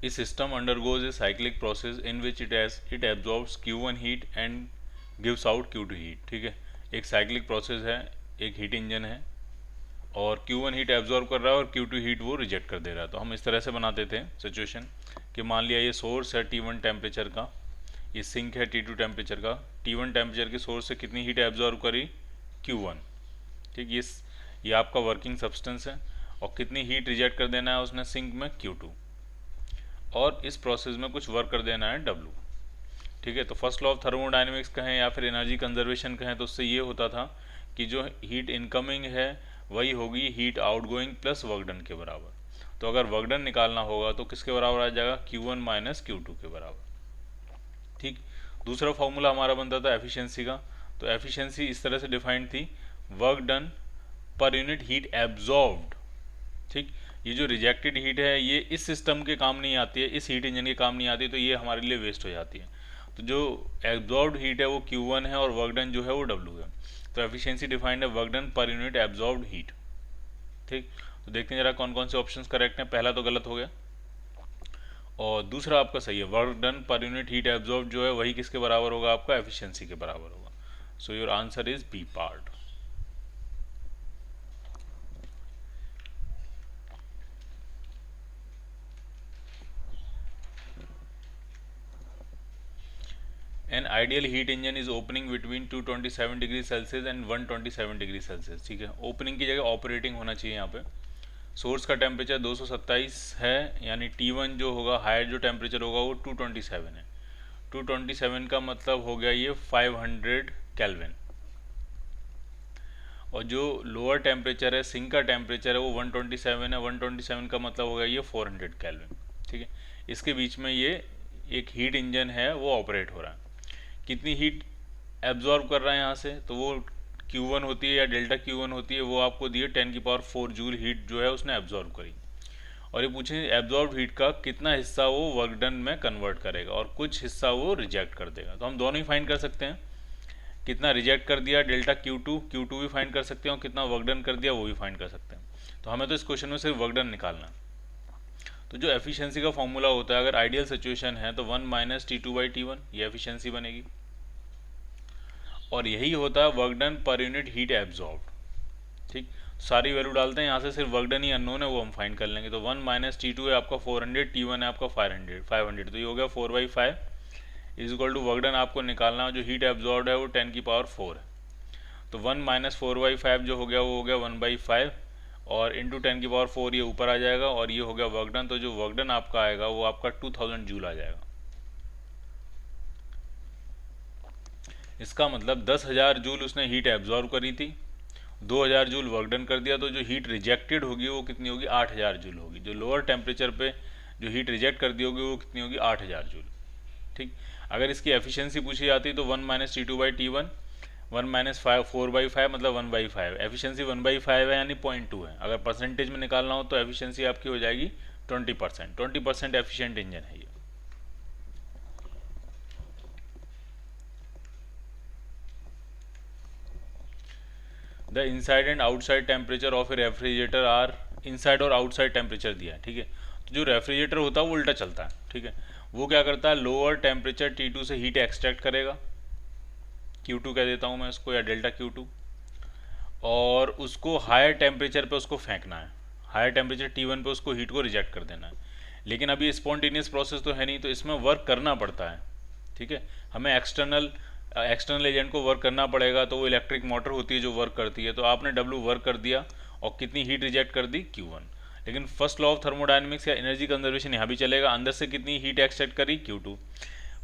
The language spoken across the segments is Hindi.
इस system undergoes a cyclic process in which it absorbs Q1 heat and gives out Q2 heat. ठीक है, एक साइक्लिक प्रोसेस है, एक हीट इंजन है और Q1 हीट एब्जॉर्ब कर रहा है और Q2 हीट वो रिजेक्ट कर दे रहा है। तो हम इस तरह से बनाते थे सिचुएशन कि मान लिया ये सोर्स है T1 टेम्परेचर का, ये सिंक है T2 टेम्परेचर का। T1 टेम्परेचर के सोर्स से कितनी हीट एब्जॉर्ब करी? Q1। ठीक, ये आपका वर्किंग सब्सटेंस है और कितनी हीट रिजेक्ट कर देना है उसने सिंक में? Q2। और इस प्रोसेस में कुछ वर्क कर देना है W। ठीक है, तो फर्स्ट लॉ ऑफ थर्मोडाइनमिक्स कहें या फिर एनर्जी कंजर्वेशन कहें तो उससे ये होता था कि जो हीट इनकमिंग है वही होगी heat outgoing plus work done के बराबर। तो अगर वर्क डन निकालना होगा तो किसके बराबर आ जाएगा? Q1 माइनस Q2 के बराबर। ठीक, दूसरा फॉर्मूला हमारा बनता था एफिशिएंसी का। तो एफिशिएंसी इस तरह से डिफाइंड थी, work done per unit heat absorbed. ठीक, ये जो रिजेक्टेड हीट है ये इस सिस्टम के काम नहीं आती है, इस हीट इंजन के काम नहीं आती, तो ये हमारे लिए वेस्ट हो जाती है। तो जो एब्जॉर्ब्ड हीट है वो Q1 है और वर्क डन जो है वो W है। तो एफिशिएंसी डिफाइंड है work done per unit absorbed heat. ठीक, तो देखते हैं जरा कौन कौन से ऑप्शंस करेक्ट हैं। पहला तो गलत हो गया और दूसरा आपका सही है। Work done per unit heat absorb जो है वही किसके बराबर होगा? आपका एफिशिएंसी के बराबर होगा। So your answer is B part. An ideal heat engine is opening between 227 degree Celsius and 127 degree Celsius. ठीक है, ओपनिंग की जगह ऑपरेटिंग होना चाहिए यहाँ पे। सोर्स का टेम्परेचर 227 है, यानी T1 जो होगा हायर जो टेम्परेचर होगा वो 227 है। 227 का मतलब हो गया ये 500 केल्विन। और जो लोअर टेम्परेचर है, सिंक का टेम्परेचर है वो 127 है। 127 का मतलब हो गया ये 400 केल्विन। ठीक है, इसके बीच में ये एक हीट इंजन है वो ऑपरेट हो रहा है। कितनी हीट एब्जॉर्ब कर रहा है यहाँ से? तो वो Q1 होती है या डेल्टा Q1 होती है, वो आपको दिए 10⁴ जूल हीट जो है उसने एब्जॉर्ब करी। और ये पूछे एब्जॉर्ब हीट का कितना हिस्सा वो वर्क डन में कन्वर्ट करेगा और कुछ हिस्सा वो रिजेक्ट कर देगा। तो हम दोनों ही फाइंड कर सकते हैं, कितना रिजेक्ट कर दिया डेल्टा Q2 भी फाइंड कर सकते हैं और कितना वर्क डन कर दिया वो भी फाइंड कर सकते हैं। तो हमें तो इस क्वेश्चन में सिर्फ वर्क डन निकालना है। तो जो एफिशिएंसी का फॉर्मूला होता है, अगर आइडियल सिचुएशन है तो 1 माइनस T2/T1 ये एफिशिएंसी बनेगी और यही होता है work done per unit heat absorb. ठीक, सारी वैल्यू डालते हैं यहाँ से, सिर्फ वर्क डन ही अननोन है वो हम फाइंड कर लेंगे। तो 1 माइनस T2 है आपका 400, T1 है आपका 500, तो ये हो गया 4/5 is equal to work done आपको निकालना जो हीट एब्जॉर्ब है वो 10⁴ है। तो 1 माइनस 4/5 जो हो गया वो हो गया 1/5 और इंटू 10⁴ ये ऊपर आ जाएगा और ये हो गया वर्क डन। तो जो वर्क डन आपका आएगा वो आपका 2000 जूल आ जाएगा। इसका मतलब 10,000 जूल उसने हीट एब्जॉर्ब करी थी, 2000 जूल वर्क डन कर दिया, तो जो हीट रिजेक्टेड होगी वो कितनी होगी? 8000 जूल होगी। जो लोअर टेम्परेचर पे जो हीट रिजेक्ट कर दी होगी वो कितनी होगी? 8000 जूल। ठीक, अगर इसकी एफिशिएंसी पूछी जाती तो 1 माइनस T2/T1, 1 माइनस 4/5 मतलब 1/5। एफिशिएंसी 1/5 है यानी 0.2 है। अगर परसेंटेज में निकालना हो तो एफिशिएंसी आपकी हो जाएगी 20%। 20% एफिशिएंट इंजन है ये। The inside and outside temperature of a refrigerator are, inside और आउटसाइड टेम्परेचर दिया है। ठीक है, तो जो रेफ्रिजरेटर होता है वो उल्टा चलता है। ठीक है, वो क्या करता है? लोअर टेम्परेचर T2 से हीट एक्सट्रैक्ट करेगा, Q2 कह देता हूँ मैं इसको, या डेल्टा Q2, और उसको हायर टेम्परेचर पे उसको फेंकना है। हायर टेम्परेचर T1 पे उसको हीट को रिजेक्ट कर देना है। लेकिन अभी स्पॉन्टेनियस प्रोसेस तो है नहीं, तो इसमें वर्क करना पड़ता है। ठीक है, हमें एक्सटर्नल एजेंट को वर्क करना पड़ेगा, तो वो इलेक्ट्रिक मोटर होती है जो वर्क करती है। तो आपने W वर्क कर दिया और कितनी हीट रिजेक्ट कर दी? Q1। लेकिन फर्स्ट लॉ ऑफ थर्मोडायनेमिक्स या एनर्जी कंजर्वेशन यहाँ भी चलेगा, अंदर से कितनी हीट एक्सट्रैक्ट करी? Q2,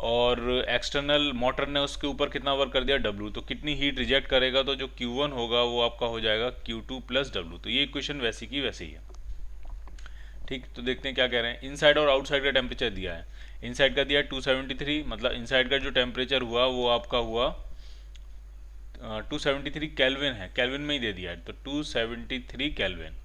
और एक्सटर्नल मोटर ने उसके ऊपर कितना वर्क कर दिया? W। तो कितनी हीट रिजेक्ट करेगा? तो जो Q1 होगा वो आपका हो जाएगा Q2 प्लस W। तो ये इक्वेशन वैसी की वैसी ही है। ठीक, तो देखते हैं क्या कह रहे हैं। इनसाइड और आउटसाइड का टेम्परेचर दिया है। इनसाइड का दिया 273, मतलब इनसाइड का जो टेम्परेचर हुआ वो आपका हुआ 273 केल्विन है, केल्विन में ही दे दिया है, तो 273 केल्विन।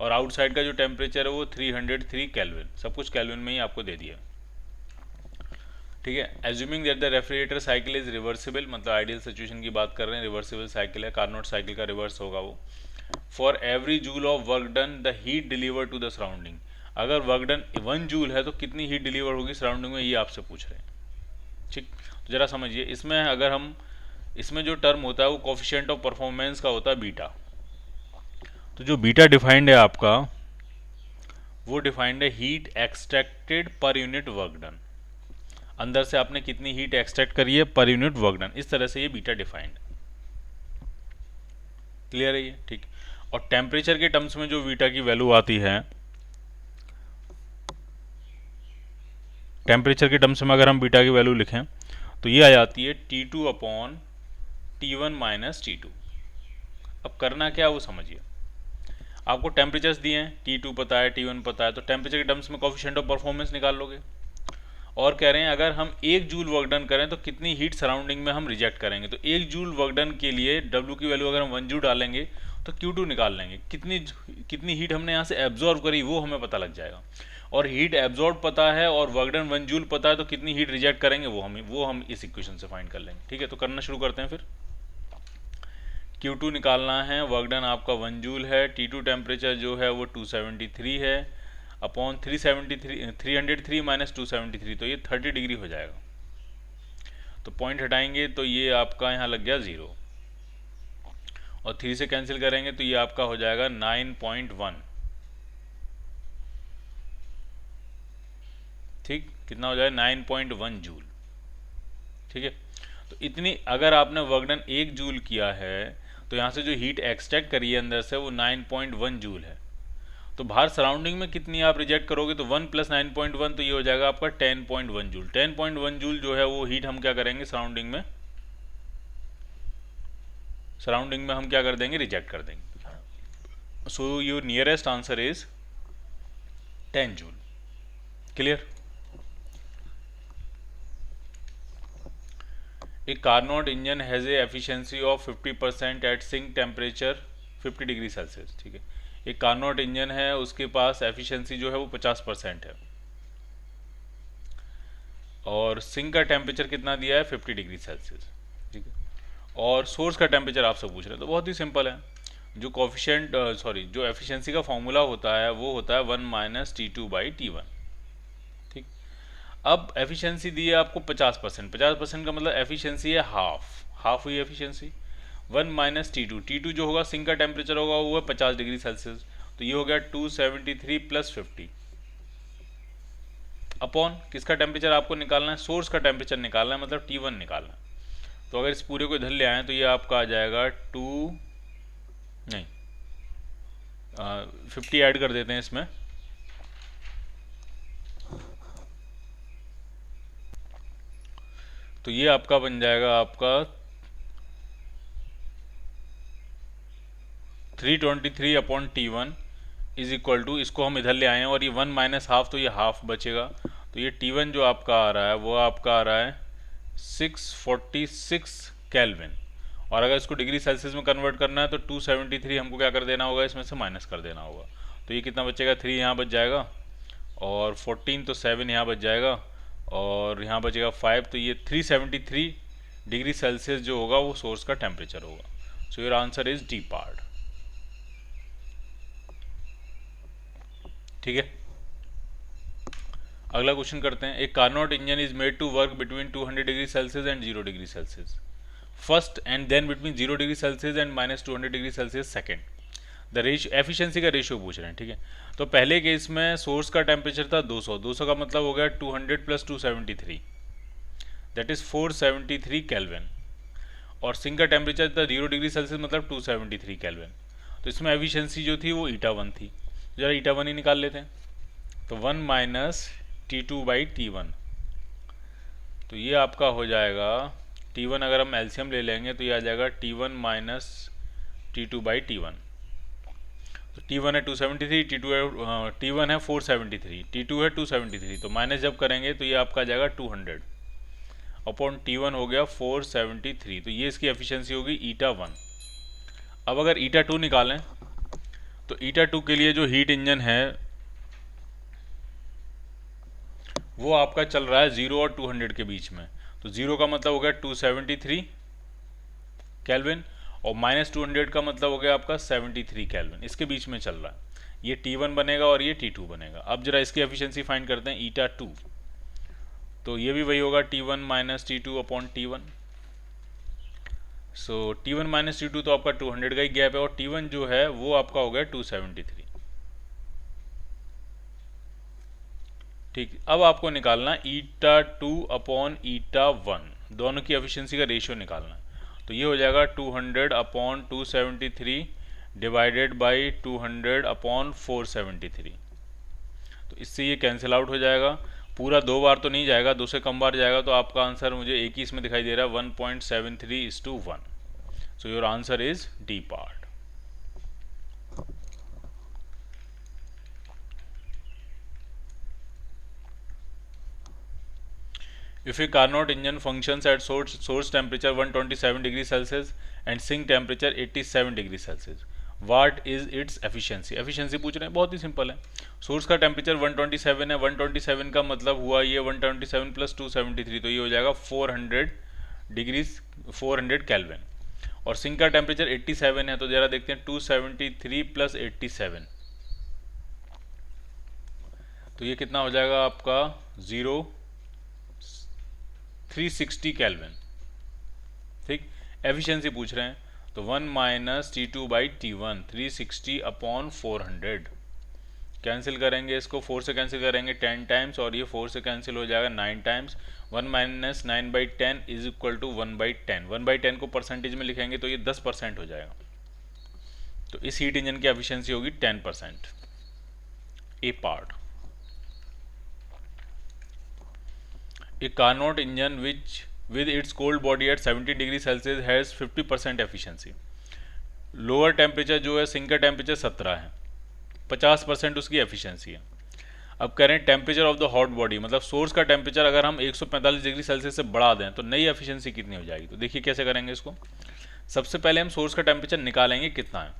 और आउटसाइड का जो टेम्परेचर है वो 303 केल्विन, सब कुछ केल्विन में ही आपको दे दिया। ठीक है, assuming that the refrigerator cycle is reversible, मतलब आइडियल सिचुएशन की बात कर रहे हैं, रिवर्सिबल साइकिल है, कार्नोट साइकिल का रिवर्स होगा वो। For every joule of work done the heat deliver to the surrounding, अगर वर्क डन 1 जूल है तो कितनी हीट डिलीवर होगी सराउंडिंग में, ये आपसे पूछ रहे हैं। ठीक, तो जरा समझिए, इसमें अगर हम, इसमें जो टर्म होता है वो कोफिशिएंट ऑफ परफॉर्मेंस का होता है बीटा। तो जो बीटा डिफाइंड है आपका, वो डिफाइंड है heat extracted per unit work done. अंदर से आपने कितनी हीट एक्सट्रैक्ट करी है पर यूनिट वर्क डन, इस तरह से ये बीटा डिफाइंड। क्लियर है ये? ठीक। और टेम्परेचर के टर्म्स में जो बीटा की वैल्यू आती है, टेम्परेचर के टर्म्स में अगर हम बीटा की वैल्यू लिखें तो ये आ जाती है T2 upon T1 minus T2। अब करना क्या है वो समझिए। आपको टेम्परेचर्स दिए हैं, T2 पता है, T1 पता है, तो टेम्परेचर के टर्म्स में कोफिशिएंट ऑफ परफॉर्मेंस निकाल लोगे। और कह रहे हैं अगर हम 1 जूल वर्क डन करें तो कितनी हीट सराउंडिंग में हम रिजेक्ट करेंगे। तो 1 जूल वर्क डन के लिए W की वैल्यू अगर हम 1 जूल डालेंगे तो Q2 निकाल लेंगे। कितनी हीट हमने यहाँ से एब्जॉर्व करी वो हमें पता लग जाएगा। और हीट एब्जॉर्ब पता है और वर्क डन 1 जूल पता है, तो कितनी हीट रिजेक्ट करेंगे वो हम इस इक्वेशन से फाइंड कर लेंगे। ठीक है, तो करना शुरू करते हैं फिर। Q2 निकालना है, वर्क डन आपका 1 जूल है, T2 टेम्परेचर जो है वो 273 है, अपॉन 303 माइनस 273, तो ये 30 डिग्री हो जाएगा। तो पॉइंट हटाएंगे तो ये आपका यहाँ लग गया 0, और 3 से कैंसिल करेंगे तो ये आपका हो जाएगा 9.1। ठीक, कितना हो जाएगा 9.1 जूल। ठीक है, तो इतनी अगर आपने वर्क डन 1 जूल किया है तो यहाँ से जो हीट एक्सट्रैक्ट करी है अंदर से वो 9.1 जूल है। तो बाहर सराउंडिंग में कितनी आप रिजेक्ट करोगे, तो 1 प्लस 9.1 तो ये हो जाएगा आपका 10.1 जूल। 10.1 जूल जो है वो हीट हम क्या करेंगे सराउंडिंग में हम क्या कर देंगे, रिजेक्ट कर देंगे। So your nearest answer is 10 joule. Clear? A Carnot engine has a efficiency of 50% at sink temperature 50 degree Celsius. ठीक है, एक कार्नोट इंजन है, उसके पास एफिशिएंसी जो है वो 50% है, और सिंक का टेम्परेचर कितना दिया है 50 डिग्री सेल्सियस। ठीक है, और सोर्स का टेम्परेचर आपसे पूछ रहे हैं, तो बहुत ही सिंपल है। जो कोफिशिएंट जो एफिशिएंसी का फॉर्मूला होता है वो होता है 1 माइनस T2 बाई T1। ठीक, अब एफिशिएंसी दी है आपको 50%। 50% का मतलब एफिशिएंसी है हाफ हुई एफिशिएंसी। 1 माइनस T2 जो होगा सिंक का टेम्परेचर होगा वो है 50 डिग्री सेल्सियस, तो ये हो गया 273 प्लस 50 अपॉन किसका टेम्परेचर आपको निकालना है, सोर्स का टेम्परेचर निकालना है, मतलब T1 निकालना है। तो अगर इस पूरे को इधर ले आए तो ये आपका आ जाएगा 50 ऐड कर देते हैं इसमें, तो ये आपका बन जाएगा आपका 323 upon T1 is equal to, इसको हम इधर ले आए हैं और ये 1 माइनस हाफ, तो ये हाफ बचेगा। तो ये T1 जो आपका आ रहा है वो आपका आ रहा है 646 केल्विन, और अगर इसको डिग्री सेल्सियस में कन्वर्ट करना है तो 273 हमको क्या कर देना होगा, इसमें से माइनस कर देना होगा। तो ये कितना बचेगा, 3 यहाँ बच जाएगा, और 14 तो 7 यहाँ बच जाएगा, और यहाँ बचेगा 5, तो ये 373 डिग्री सेल्सियस जो होगा वो सोर्स का टेम्परेचर होगा। So your answer is D part. ठीक है, अगला क्वेश्चन करते हैं। एक Carnot engine is made to work between 200 degree Celsius and 0 degree Celsius first, and then between 0 degree Celsius and minus 200 degree Celsius second. The ratio, efficiency का रेशियो पूछ रहे हैं। ठीक है, तो पहले केस में सोर्स का टेम्परेचर था 200 का मतलब हो गया 200 प्लस 273, दैट इज 473 केल्विन, और सिंक का टेम्परेचर था 0 डिग्री सेल्सियस मतलब 273 केल्विन। तो इसमें एफिशिएंसी जो थी वो ईटा1 थी, जरा ईटा1 ही निकाल लेते हैं। तो 1 माइनस T2 बाई T1, तो ये आपका हो जाएगा T1, अगर हम एलसीएम ले लेंगे तो ये आ जाएगा T1 minus T2 by T1। तो T1 है 273, T1 है 473, T2 है 273, तो माइनस जब करेंगे तो ये आपका आ जाएगा 200 अपॉन T1 हो गया 473, तो ये इसकी एफिशिएंसी होगी ईटा1। अब अगर ईटा2 निकालें तो ईटा2 के लिए जो हीट इंजन है वो आपका चल रहा है 0 और 200 के बीच में। तो 0 का मतलब हो गया 273 केल्विन, और माइनस 200 का मतलब हो गया आपका 73 केल्विन, इसके बीच में चल रहा है। ये T1 बनेगा और ये T2 बनेगा। अब जरा इसकी एफिशिएंसी फाइंड करते हैं, ईटा 2, तो ये भी वही होगा T1 minus T2 upon T1। सो T1 माइनस T2 तो आपका 200 का ही गैप है, और T1 जो है वो आपका हो गया 273। ठीक, अब आपको निकालना ईटा 2 अपॉन ईटा 1, दोनों की एफिशिएंसी का रेशियो निकालना है। तो ये हो जाएगा 200 अपॉन 273 डिवाइडेड बाई 200 अपॉन 473। तो इससे ये कैंसिल आउट हो जाएगा, पूरा 2 बार तो नहीं जाएगा, 2 से कम बार जाएगा, तो आपका आंसर मुझे एक ही इसमें दिखाई दे रहा है, 1.73:1। सो your answer is D part. If a Carnot engine functions at source temperature 127 degree Celsius and sink temperature 87 degree Celsius, what is its efficiency? Efficiency पूछ रहे हैं, बहुत ही सिंपल है। सोर्स का टेम्परेचर 127 है, 127 का मतलब हुआ ये 127 प्लस 273, तो ये हो जाएगा 400 डिग्री 400 केल्विन। और सिंक का टेम्परेचर 87 है, तो जरा देखते हैं 273 प्लस 87, तो ये कितना हो जाएगा आपका 360 केल्विन। ठीक, एफिशिएंसी पूछ रहे हैं, तो 1 minus T2 by T1, 360 upon 400। Cancel करेंगे इसको, 4 से कैंसिल करेंगे 10 टाइम्स, और ये 4 से कैंसिल हो जाएगा 9 times. 1 minus 9/10 is equal to 1/10। 1/10 को परसेंटेज में लिखेंगे तो ये 10% हो जाएगा। तो इस हीट इंजन की एफिशिएंसी होगी 10%। ए part, A Carnot engine which with its cold body at 70 degree Celsius has 50% efficiency. Lower temperature जो है, सिंक का टेम्परेचर 17 है, 50% उसकी एफिशिएंसी है। अब कह रहे हैं temperature of the hot body, मतलब सोर्स का टेम्परेचर अगर हम 145 डिग्री सेल्सियस से बढ़ा दें तो नई एफिशिएंसी कितनी हो जाएगी। तो देखिए कैसे करेंगे इसको। सबसे पहले हम सोर्स का टेम्परेचर निकालेंगे कितना है।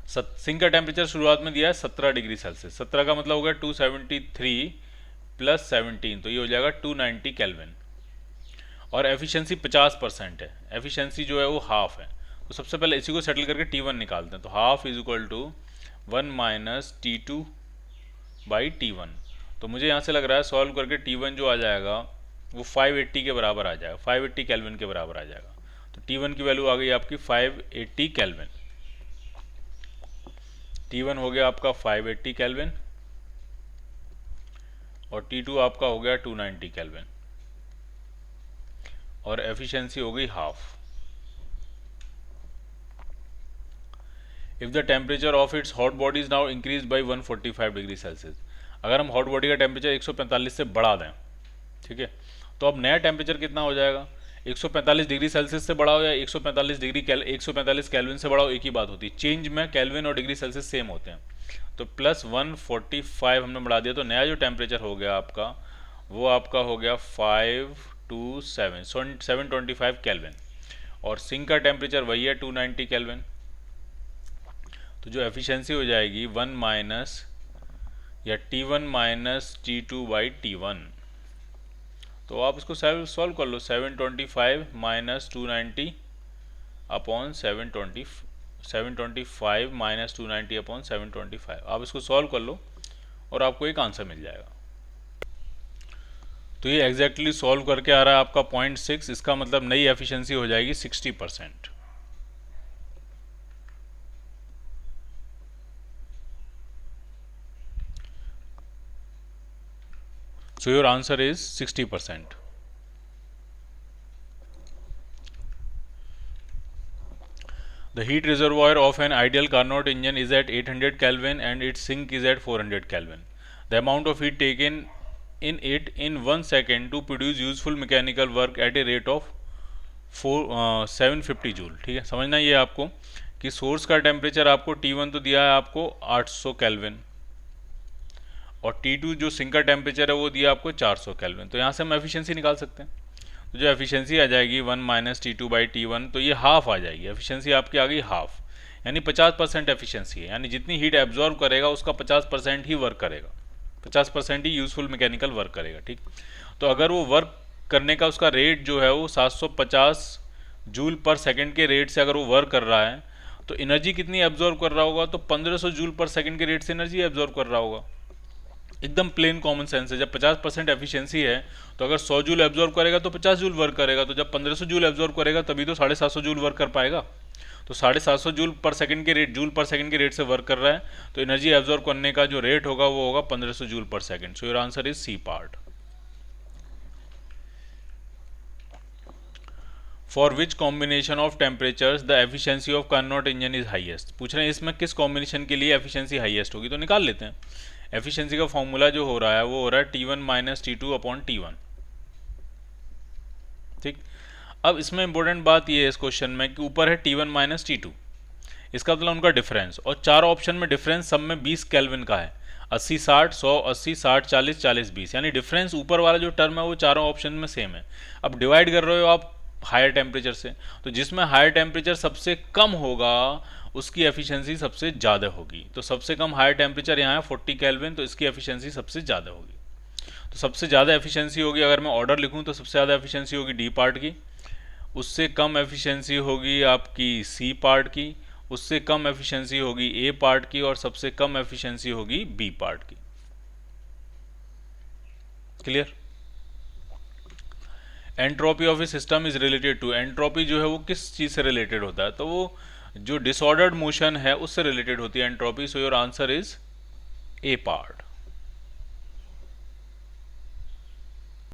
सिंक का टेम्परेचर शुरुआत में दिया है 17 डिग्री सेल्सियस, 17 का मतलब हो गया 273 प्लस 17, तो ये हो जाएगा 290 केल्विन। और एफिशिएंसी 50% है, एफिशिएंसी जो है वो हाफ है। तो सबसे पहले इसी को सेटल करके T1 निकालते हैं, तो half is equal to 1 minus T2 by T1। तो मुझे यहाँ से लग रहा है सॉल्व करके T1 जो आ जाएगा वो 580 के बराबर आ जाएगा, 580 केल्विन के बराबर आ जाएगा। तो T1 की वैल्यू आ गई आपकी 580 केल्विन। T1 हो गया आपका 580 केल्विन और T2 आपका हो गया 290 केल्विन, और एफिशिएंसी हो गई half. If the temperature of its hot body is now increase by 145 degree Celsius, अगर हम हॉट बॉडी का टेम्परेचर 145 से बढ़ा दें, ठीक है, तो अब नया टेम्परेचर कितना हो जाएगा। 145 डिग्री सेल्सियस से बढ़ाओ या 145 केल्विन से बढ़ाओ, एक ही बात होती है। चेंज में केल्विन और डिग्री सेल्सियस सेम होते हैं। तो प्लस 145 हमने बढ़ा दिया, तो नया जो टेम्परेचर हो गया आपका वो आपका हो गया 725 केल्विन, और सिंक का टेम्परेचर वही है 290 केल्विन। तो जो एफिशिएंसी हो जाएगी 1 माइनस या T1 minus T2 by T1। तो आप इसको सॉल्व कर लो, 725 माइनस 290 अपॉन 725 माइनस 290 अपॉन 725। आप इसको सॉल्व कर लो और आपको एक आंसर मिल जाएगा। तो ये एग्जैक्टली सॉल्व करके आ रहा है आपका 0.6, इसका मतलब नई एफिशिएंसी हो जाएगी 60%। So your answer is 60%. The heat reservoir of an ideal Carnot engine is at 800 Kelvin and its sink is at 400 Kelvin. The amount of heat taken in it in 1 second to produce useful mechanical work at a rate of 750 joule. ठीक है, समझना ये आपको कि सोर्स का टेम्परेचर आपको T1 तो दिया है आपको 800 केल्विन, और T2 जो सिंक का टेम्परेचर है वो दिया आपको 400 केल्विन। तो यहाँ से हम एफिशिएंसी निकाल सकते हैं। तो जो एफिशिएंसी आ जाएगी 1 माइनस T2 बाई T1, तो ये हाफ आ जाएगी। एफिशिएंसी आपकी आ गई हाफ, यानी 50% एफिशिएंसी है, यानी जितनी हीट एब्जॉर्व करेगा उसका 50% ही वर्क करेगा, 50% ही यूजफुल मैकेनिकल वर्क करेगा। ठीक, तो अगर वो वर्क करने का उसका रेट जो है वो 750 जूल पर सेकेंड के रेट से अगर वो वर्क कर रहा है, तो एनर्जी कितनी एब्जॉर्ब कर रहा होगा, तो 1500 जूल पर सेकंड के रेट से एनर्जी एब्जॉर्ब कर रहा होगा। एकदम प्लेन कॉमन सेंस है। जब 50% एफिशिएंसी है तो अगर 100 जूल एब्जॉर्ब करेगा तो 50 जूल वर्क करेगा, तो जब 1500 जूल एब्जॉर्ब करेगा तभी तो 750 जूल वर्क कर पाएगा। तो 750 जूल पर सेकंड के रेट से वर्क कर रहा है, तो एनर्जी एब्जॉर्ब करने का जो रेट होगा वो होगा 1500 joule per second. So your answer is C part. For which combination of temperatures the efficiency of Carnot engine is highest. पूछ रहे हैं इसमें किस कॉम्बिनेशन के लिए एफिशिएंसी हाईएस्ट होगी, तो निकाल लेते हैं। एफिशिएंसी का फॉर्मूला जो हो रहा है वो हो रहा है T1 minus T2 upon T1। ठीक, अब इसमें इंपॉर्टेंट बात ये है इस क्वेश्चन में कि ऊपर है T1 माइनस T2, इसका मतलब उनका डिफरेंस, और चार ऑप्शन में डिफरेंस सब में 20 केल्विन का है। 80 60 100 80 60 40 40 20, यानी डिफरेंस ऊपर वाला जो टर्म है वो चारों ऑप्शन में सेम है। अब डिवाइड कर रहे हो आप हायर टेम्परेचर से, तो जिसमें हायर टेम्परेचर सबसे कम होगा उसकी एफिशिएंसी सबसे ज़्यादा होगी। तो सबसे कम हायर टेम्परेचर यहाँ है 40 केल्विन, तो इसकी एफिशिएंसी सबसे ज़्यादा होगी। तो सबसे ज़्यादा एफिशिएंसी होगी, अगर मैं ऑर्डर लिखूँ तो सबसे ज़्यादा एफिशिएंसी होगी डी पार्ट की, उससे कम एफिशिएंसी होगी आपकी सी पार्ट की, उससे कम एफिशिएंसी होगी ए पार्ट की, और सबसे कम एफिशिएंसी होगी बी पार्ट की। Clear. Entropy of a system is related to, entropy जो है वो किस चीज़ से रिलेटेड होता है, तो वो जो डिसऑर्डर्ड मोशन है उससे रिलेटेड होती है entropy. So your answer is a part.